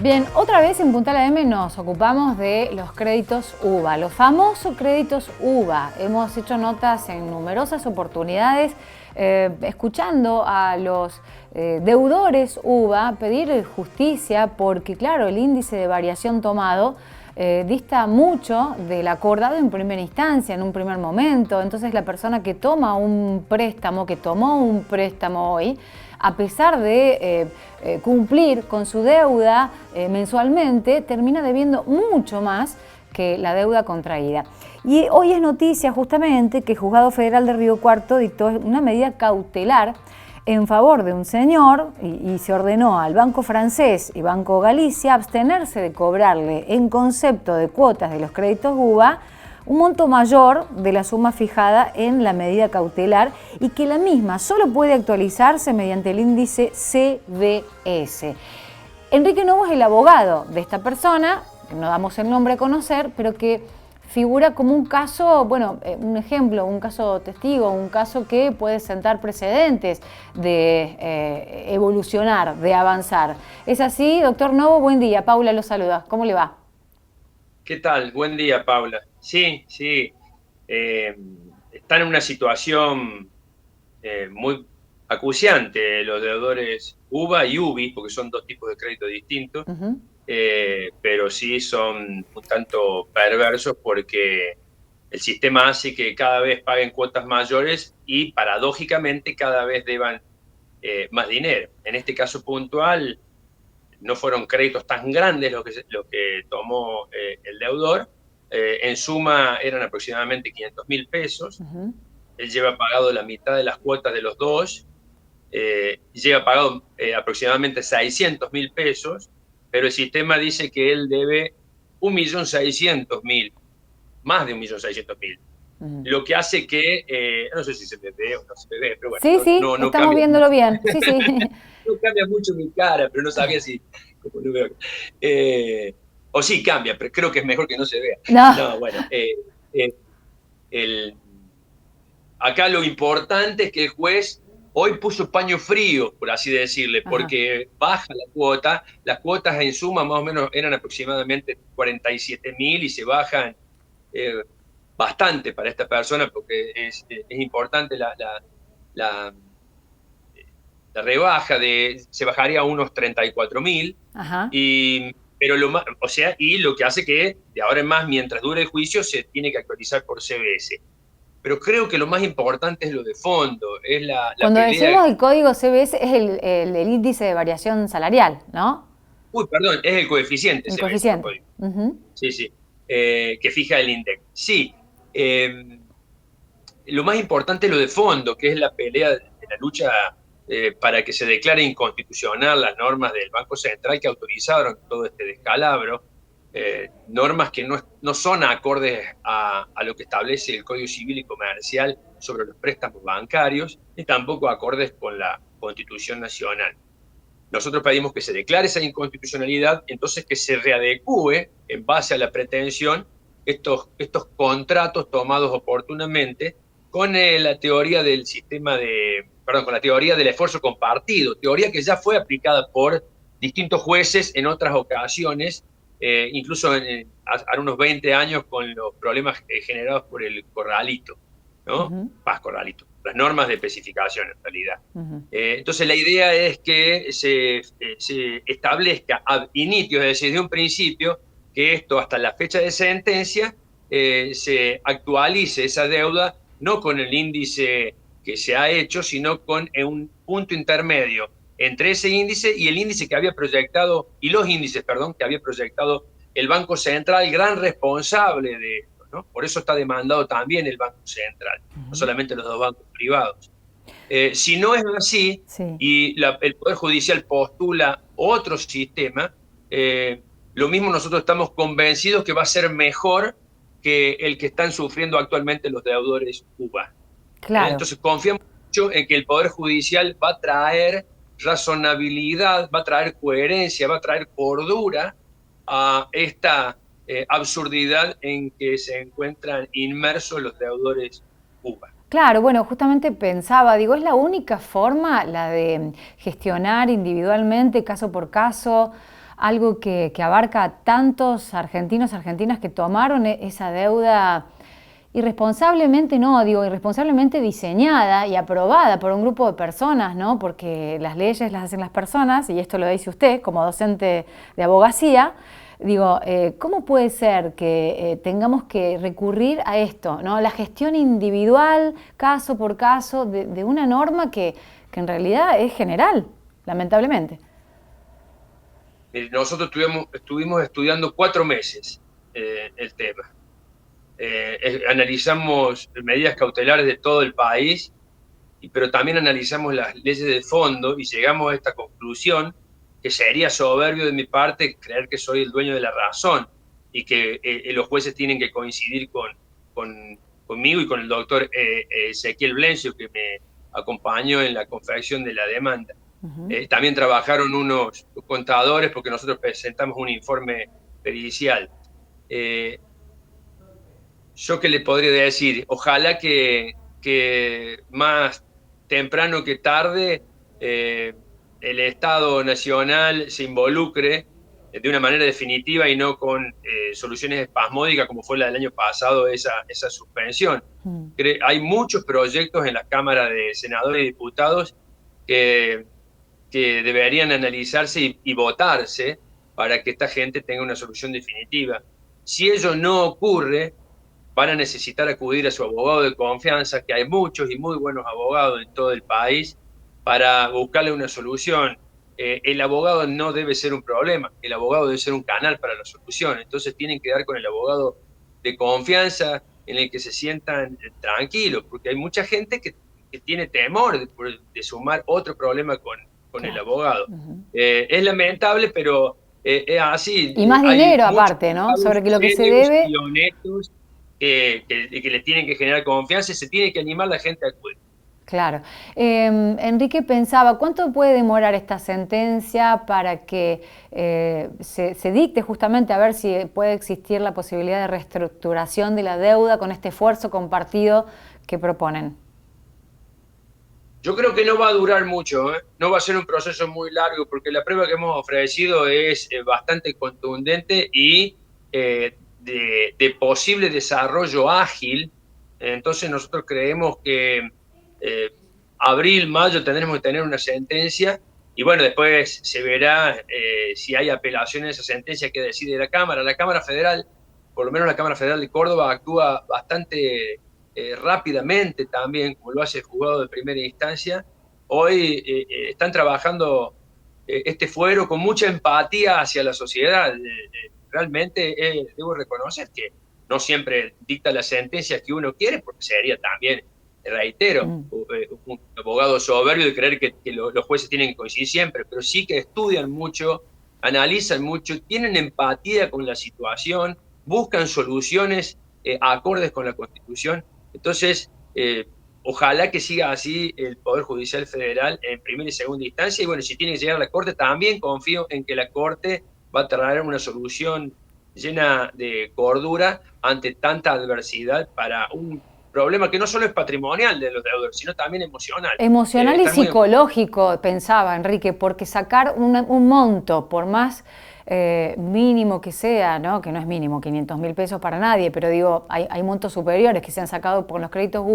Bien, otra vez en Punta La M nos ocupamos de los créditos UVA, los famosos créditos UVA. Hemos hecho notas en numerosas oportunidades, escuchando a los deudores UVA pedir justicia porque, claro, el índice de variación tomado dista mucho del acordado en primera instancia, en un primer momento. Entonces la persona que toma un préstamo, que tomó un préstamo hoy, a pesar de cumplir con su deuda mensualmente, termina debiendo mucho más que la deuda contraída. Y hoy es noticia justamente que el Juzgado Federal de Río Cuarto dictó una medida cautelar en favor de un señor y se ordenó al Banco Francés y Banco Galicia abstenerse de cobrarle en concepto de cuotas de los créditos UVA un monto mayor de la suma fijada en la medida cautelar y que la misma solo puede actualizarse mediante el índice CBS. Enrique Novo es el abogado de esta persona, no damos el nombre a conocer, pero que figura como un caso, bueno, un ejemplo, un caso testigo, un caso que puede sentar precedentes de evolucionar, de avanzar. ¿Es así, doctor Novo? Buen día, Paula lo saluda. ¿Cómo le va? ¿Qué tal? Buen día, Paula. Sí, sí, están en una situación muy acuciante los deudores UVA y UBI, porque son dos tipos de crédito distintos, pero sí son un tanto perversos porque el sistema hace que cada vez paguen cuotas mayores y paradójicamente cada vez deban más dinero. En este caso puntual, no fueron créditos tan grandes lo que tomó el deudor. En suma eran aproximadamente 500.000 pesos. Él lleva pagado la mitad de las cuotas de los dos, lleva pagado aproximadamente 600.000 pesos, pero el sistema dice que él debe 1.600.000, más de 1.600.000. Lo que hace que, no sé si se me ve o no se me ve, pero bueno, Sí, sí, no estamos cambia viéndolo mucho. bien. Sí, sí. No cambia mucho mi cara, pero no sabía si, como no veo. O sí cambia, pero creo que es mejor que no se vea. No. No, bueno, eh, el, acá lo importante es que el juez hoy puso paño frío, por así decirle, Ajá. porque baja la cuota. Las cuotas en suma más o menos eran aproximadamente 47.000 y se bajan eh, bastante para esta persona porque es importante la, la rebaja se bajaría a unos 34.000, Ajá. pero o sea, y lo que hace que de ahora en más, mientras dure el juicio, se tiene que actualizar por CBS. Pero creo que lo más importante es lo de fondo, es la Cuando pelea. decimos el código CBS es el índice de variación salarial, ¿no? Uy, perdón, es el coeficiente El CBS, no coeficiente. código. Sí, sí, que fija el INDEC. Sí, eh, lo más importante es lo de fondo, que es la pelea de la lucha para que se declare inconstitucional las normas del Banco Central que autorizaron todo este descalabro, normas que no son acordes a lo que establece el Código Civil y Comercial sobre los préstamos bancarios, ni tampoco acordes con la Constitución Nacional. Nosotros pedimos que se declare esa inconstitucionalidad, entonces que se readecúe en base a la pretensión estos contratos tomados oportunamente con la teoría del perdón, con la teoría del esfuerzo compartido, teoría que ya fue aplicada por distintos jueces en otras ocasiones, incluso hace unos 20 años con los problemas generados por el corralito, ¿no? Más corralito, las normas de especificación en realidad. Entonces la idea es que se establezca ab initio, es decir, de un principio, que esto hasta la fecha de sentencia se actualice esa deuda no con el índice que se ha hecho, sino con un punto intermedio entre ese índice y el índice que había proyectado, y los índices, perdón, que había proyectado el Banco Central, gran responsable de esto, ¿no? Por eso está demandado también el Banco Central, no solamente los dos bancos privados. Si no es así Sí. y el Poder Judicial postula otro sistema, lo mismo nosotros estamos convencidos que va a ser mejor que el que están sufriendo actualmente los deudores UVA. Claro. Entonces confiamos mucho en que el Poder Judicial va a traer razonabilidad, va a traer coherencia, va a traer cordura a esta absurdidad en que se encuentran inmersos los deudores UVA. Claro, bueno, justamente pensaba, digo, ¿es la única forma la de gestionar individualmente, caso por caso, algo que abarca a tantos argentinos, argentinas que tomaron esa deuda irresponsablemente, no, digo, irresponsablemente diseñada y aprobada por un grupo de personas, ¿no? Porque las leyes las hacen las personas, y esto lo dice usted como docente de abogacía. Digo, ¿cómo puede ser que tengamos que recurrir a esto, ¿no? La gestión individual, caso por caso, de una norma que en realidad es general, lamentablemente. Nosotros estuvimos estudiando 4 meses el tema. Analizamos medidas cautelares de todo el país, pero también analizamos las leyes de fondo y llegamos a esta conclusión, que sería soberbio de mi parte creer que soy el dueño de la razón y que los jueces tienen que coincidir conmigo y con el doctor Ezequiel Blencio, que me acompañó en la confección de la demanda. También trabajaron unos contadores porque nosotros presentamos un informe pericial. Yo qué le podría decir, ojalá que más temprano que tarde el Estado Nacional se involucre de una manera definitiva y no con soluciones espasmódicas como fue la del año pasado, esa suspensión. Hay muchos proyectos en la Cámara de Senadores y Diputados que deberían analizarse y votarse para que esta gente tenga una solución definitiva. Si ello no ocurre, van a necesitar acudir a su abogado de confianza, que hay muchos y muy buenos abogados en todo el país, para buscarle una solución. El abogado no debe ser un problema, el abogado debe ser un canal para la solución. Entonces tienen que dar con el abogado de confianza en el que se sientan tranquilos, porque hay mucha gente que tiene temor de sumar otro problema con el abogado. Es lamentable, pero es así. Y más Hay dinero muchos aparte, ¿no? Sobre que lo que se serios debe. y honestos que le tienen que generar confianza y se tiene que animar la gente a acudir. Claro. Enrique pensaba, ¿cuánto puede demorar esta sentencia para que se dicte justamente a ver si puede existir la posibilidad de reestructuración de la deuda con este esfuerzo compartido que proponen? Yo creo que no va a durar mucho, ¿eh? No va a ser un proceso muy largo, porque la prueba que hemos ofrecido es bastante contundente y de posible desarrollo ágil. Entonces nosotros creemos que abril, mayo tendremos que tener una sentencia y bueno, después se verá si hay apelación a esa sentencia que decide la Cámara. La Cámara Federal, por lo menos la Cámara Federal de Córdoba, actúa bastante rápidamente también, como lo hace el juzgado de primera instancia. Hoy están trabajando este fuero con mucha empatía hacia la sociedad. Realmente debo reconocer que no siempre dicta las sentencias que uno quiere, porque sería también, reitero, un abogado soberbio de creer que los jueces tienen que coincidir siempre, pero sí que estudian mucho, analizan mucho, tienen empatía con la situación, buscan soluciones acordes con la Constitución. Entonces, ojalá que siga así el Poder Judicial Federal en primera y segunda instancia. Y bueno, si tiene que llegar a la Corte, también confío en que la Corte va a traer una solución llena de cordura ante tanta adversidad para un problema que no solo es patrimonial de los deudores, sino también emocional. Emocional y psicológico, pensaba Enrique, porque sacar un monto, por más mínimo que sea, ¿no? Que no es mínimo, 500.000 pesos para nadie, pero digo, hay montos superiores que se han sacado por los créditos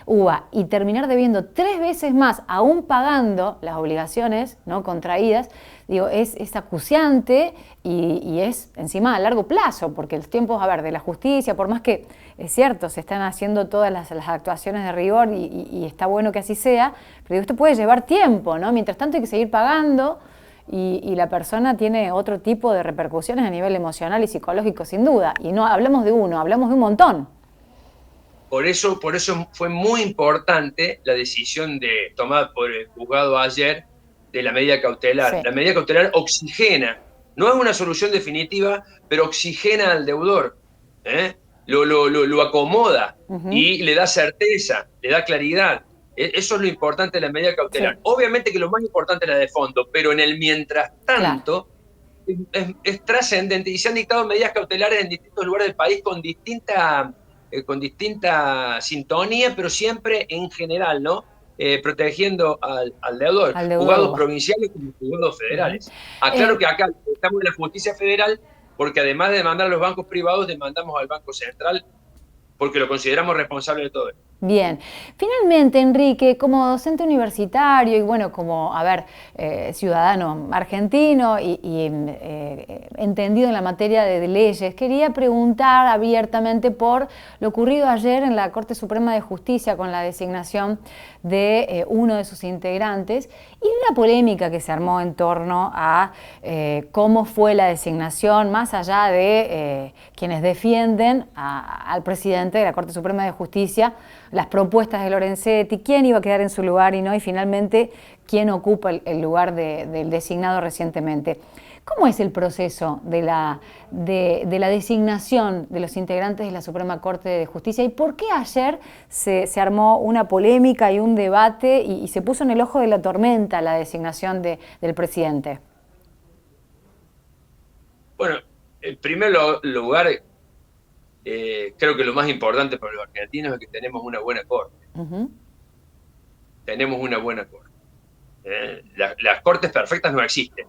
UBA, y terminar debiendo 3 veces más, aún pagando las obligaciones, ¿no?, contraídas, digo, es acuciante y es encima a largo plazo, porque los tiempos, a ver, de la justicia, por más que es cierto, se están haciendo todas las actuaciones de rigor y está bueno que así sea, pero digo, esto puede llevar tiempo, ¿no? Mientras tanto hay que seguir pagando y la persona tiene otro tipo de repercusiones a nivel emocional y psicológico, sin duda. Y no hablamos de uno, hablamos de un montón. Por eso fue muy importante la decisión tomada por el juzgado ayer de la medida cautelar. Sí. La medida cautelar oxigena, no es una solución definitiva, pero oxigena al deudor, lo acomoda y le da certeza, le da claridad. Eso es lo importante de la medida cautelar. Sí. Obviamente que lo más importante es la de fondo, pero en el mientras tanto es trascendente y se han dictado medidas cautelares en distintos lugares del país con distinta sintonía, pero siempre en general, ¿no? protegiendo al deudor, al deudor juzgados UBA. provinciales como juzgados federales. Uh-huh. Aclaro que acá estamos en la justicia federal porque además de demandar a los bancos privados, demandamos al Banco Central porque lo consideramos responsable de todo esto. Bien, finalmente Enrique, como docente universitario y bueno, como, ciudadano argentino y entendido en la materia de leyes, quería preguntar abiertamente por lo ocurrido ayer en la Corte Suprema de Justicia con la designación de uno de sus integrantes y la polémica que se armó en torno a cómo fue la designación, más allá de quienes defienden al presidente de la Corte Suprema de Justicia, las propuestas de Lorenzetti, quién iba a quedar en su lugar y no, y finalmente quién ocupa el lugar del designado recientemente. ¿Cómo es el proceso de la designación de los integrantes de la Suprema Corte de Justicia y por qué ayer se armó una polémica y un debate y se puso en el ojo de la tormenta la designación del presidente? Bueno, en primer lugar, creo que lo más importante para los argentinos es que tenemos una buena corte. Uh-huh. Tenemos una buena corte. Las cortes perfectas no existen,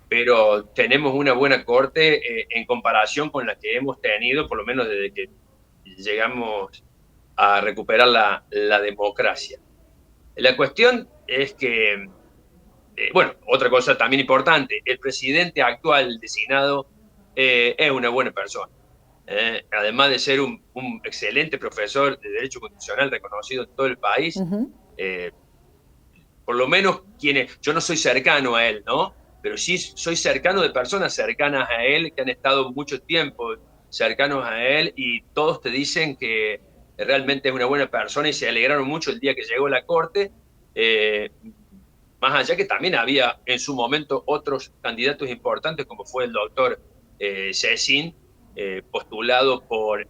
pero tenemos una buena corte en comparación con la que hemos tenido, por lo menos desde que llegamos a recuperar la democracia. La cuestión es que, bueno, otra cosa también importante, el presidente actual designado es una buena persona. Además de ser un excelente profesor de Derecho Constitucional reconocido en todo el país, uh-huh. Por lo menos yo no soy cercano a él, ¿no? Pero sí soy cercano de personas cercanas a él que han estado mucho tiempo cercanos a él y todos te dicen que realmente es una buena persona y se alegraron mucho el día que llegó a la Corte, más allá que también había en su momento otros candidatos importantes como fue el doctor Cecín, postulado por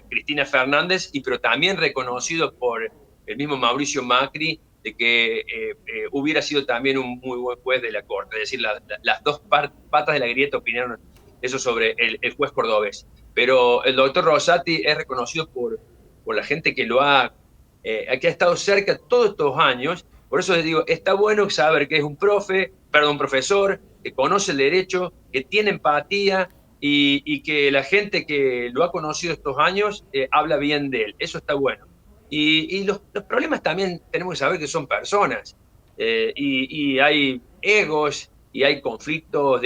Cristina Fernández, pero también reconocido por el mismo Mauricio Macri, de que hubiera sido también un muy buen juez de la Corte. Es decir, las dos patas de la grieta opinaron eso sobre el juez cordobés. Pero el doctor Rosati es reconocido por la gente que que ha estado cerca todos estos años. Por eso les digo, está bueno saber que es un profesor, que conoce el derecho, que tiene empatía, y que la gente que lo ha conocido estos años habla bien de él. Eso está bueno. Y los problemas también tenemos que saber que son personas y hay egos y hay conflictos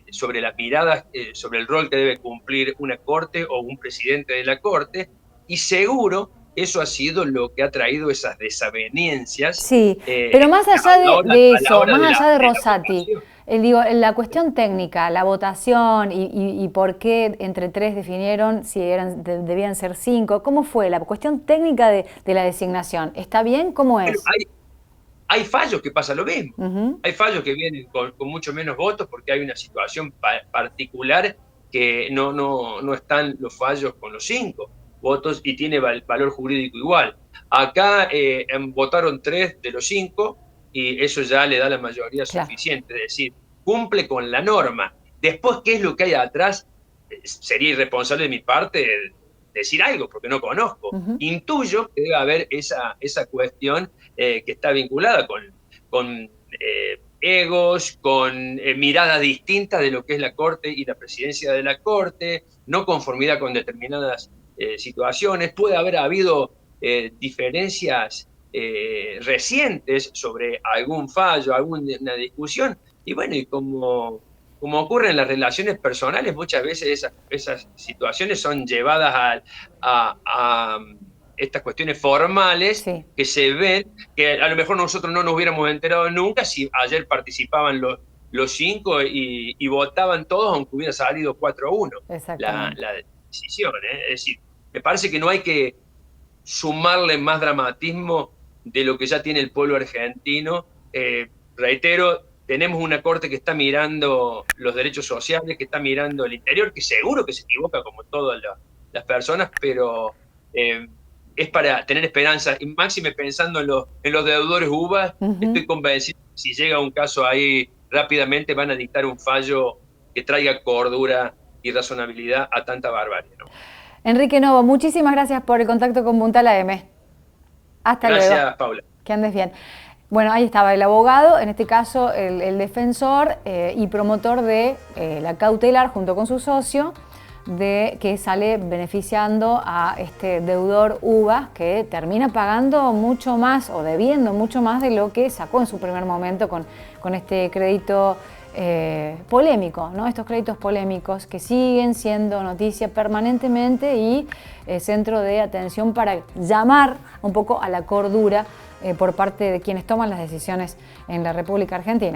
sobre las miradas, sobre el rol que debe cumplir una corte o un presidente de la corte, y seguro eso ha sido lo que ha traído esas desavenencias. Sí, pero más allá de eso, más allá de Rosati, la cuestión técnica, la votación y por qué entre 3 definieron si debían ser 5, ¿cómo fue la cuestión técnica de la designación? ¿Está bien? ¿Cómo es? Hay fallos que pasa lo mismo. Uh-huh. Hay fallos que vienen con mucho menos votos porque hay una situación particular que no están los fallos con los 5 votos y tiene valor jurídico igual. Acá votaron 3 de los 5 y eso ya le da la mayoría suficiente, es decir, cumple con la norma. Después, ¿qué es lo que hay atrás? Sería irresponsable de mi parte decir algo, porque no conozco. Uh-huh. Intuyo que debe haber esa cuestión que está vinculada con egos, con miradas distintas de lo que es la Corte y la presidencia de la Corte, no conformidad con determinadas situaciones. Puede haber habido diferencias recientes sobre algún fallo, alguna discusión, y bueno, y como ocurre en las relaciones personales, muchas veces esas situaciones son llevadas a estas cuestiones formales, sí, que se ven, que a lo mejor nosotros no nos hubiéramos enterado nunca si ayer participaban los 5 y votaban todos, aunque hubiera salido 4-1 la decisión. Es decir, me parece que no hay que sumarle más dramatismo de lo que ya tiene el pueblo argentino. Reitero, tenemos una corte que está mirando los derechos sociales, que está mirando el interior, que seguro que se equivoca como todas las personas, pero es para tener esperanza, y máxime pensando en los deudores UBA. Uh-huh. Estoy convencido que si llega un caso ahí rápidamente van a dictar un fallo que traiga cordura y razonabilidad a tanta barbarie, ¿no? Enrique Novo, muchísimas gracias por el contacto con Puntal AM. Hasta luego. Gracias, Paula. Que andes bien. Bueno, ahí estaba el abogado, en este caso el defensor y promotor de la cautelar junto con su socio, que sale beneficiando a este deudor UBA, que termina pagando mucho más o debiendo mucho más de lo que sacó en su primer momento con este crédito polémico, ¿no? Estos créditos polémicos que siguen siendo noticia permanentemente y centro de atención para llamar un poco a la cordura por parte de quienes toman las decisiones en la República Argentina.